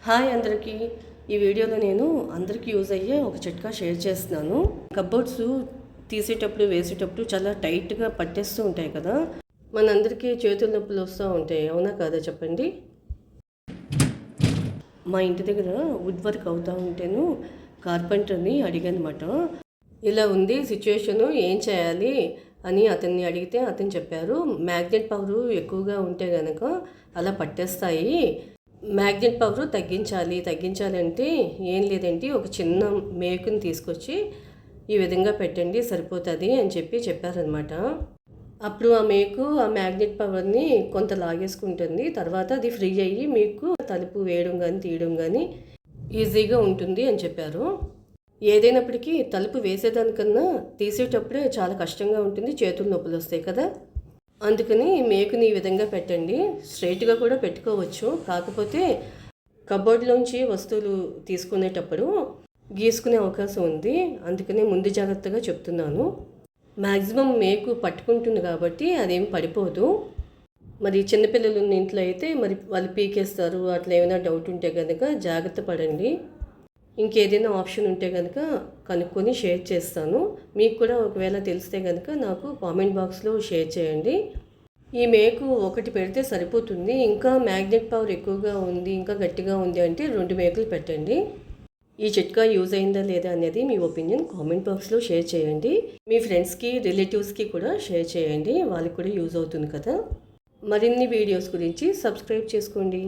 Hi అందరికీ. ఈ వీడియోలో నేను అందరికీ యూజ్ అయ్యే ఒక చిట్కా షేర్ చేస్తున్నాను. కబోర్డ్స్ తీసేటప్పుడు వేసేటప్పుడు చాలా టైట్గా పట్టేస్తూ ఉంటాయి కదా, మనందరికీ చేతుల నొప్పులు వస్తూ ఉంటాయి, అవునా కాదా చెప్పండి. మా ఇంటి దగ్గర వుడ్ వర్క్ అవుతూ ఉంటేను కార్పెంటర్ని అడిగానమాట. ఇలా ఉంది సిచ్యువేషను, ఏం చేయాలి అని అతన్ని అడిగితే అతను చెప్పారు, మ్యాగ్నెట్ పవర్ ఎక్కువగా ఉంటే కనుక అలా పట్టేస్తాయి, మ్యాగ్నెట్ పవర్ తగ్గించాలంటే ఏం లేదండి, ఒక చిన్న మేకుని తీసుకొచ్చి ఈ విధంగా పెట్టండి సరిపోతుంది అని చెప్పారనమాట. అప్పుడు ఆ మేకు ఆ మ్యాగ్నెట్ పవర్ని కొంత లాగేసుకుంటుంది, తర్వాత అది ఫ్రీ అయ్యి మీకు తలుపు వేయడం కానీ తీయడం కానీ ఈజీగా ఉంటుంది అని చెప్పారు. ఏదైనప్పటికీ తలుపు వేసేదానికన్నా తీసేటప్పుడే చాలా కష్టంగా ఉంటుంది, చేతులు నొప్పులు వస్తాయి కదా. అందుకని మేకుని ఈ విధంగా పెట్టండి. స్ట్రైట్గా కూడా పెట్టుకోవచ్చు, కాకపోతే కబోర్డ్లోంచి వస్తువులు తీసుకునేటప్పుడు గీసుకునే అవకాశం ఉంది, అందుకని ముందు జాగ్రత్తగా చెప్తున్నాను. మ్యాక్సిమం మేకు పట్టుకుంటుంది కాబట్టి అదేం పడిపోదు. మరి చిన్నపిల్లలు ఉన్న ఇంట్లో అయితే మరి వాళ్ళు పీకేస్తారు, అట్లా ఏమైనా డౌట్ ఉంటే కనుక జాగ్రత్త పడండి. ఇంకేదైనా ఆప్షన్ ఉంటే కనుక కనుక్కొని షేర్ చేస్తాను. మీకు కూడా ఒకవేళ తెలిస్తే కనుక నాకు కామెంట్ బాక్స్లో షేర్ చేయండి. ఈ మేకు ఒకటి పెడితే సరిపోతుంది, ఇంకా మ్యాగ్నెట్ పవర్ ఎక్కువగా ఉంది, ఇంకా గట్టిగా ఉంది అంటే 2 మేకులు పెట్టండి. ఈ చిట్కా యూజ్ అయిందా లేదా అనేది మీ ఒపీనియన్ కామెంట్ బాక్స్లో షేర్ చేయండి. మీ ఫ్రెండ్స్కి రిలేటివ్స్కి కూడా షేర్ చేయండి, వాళ్ళకి కూడా యూజ్ అవుతుంది కదా. మరిన్ని వీడియోస్ గురించి సబ్స్క్రైబ్ చేసుకోండి.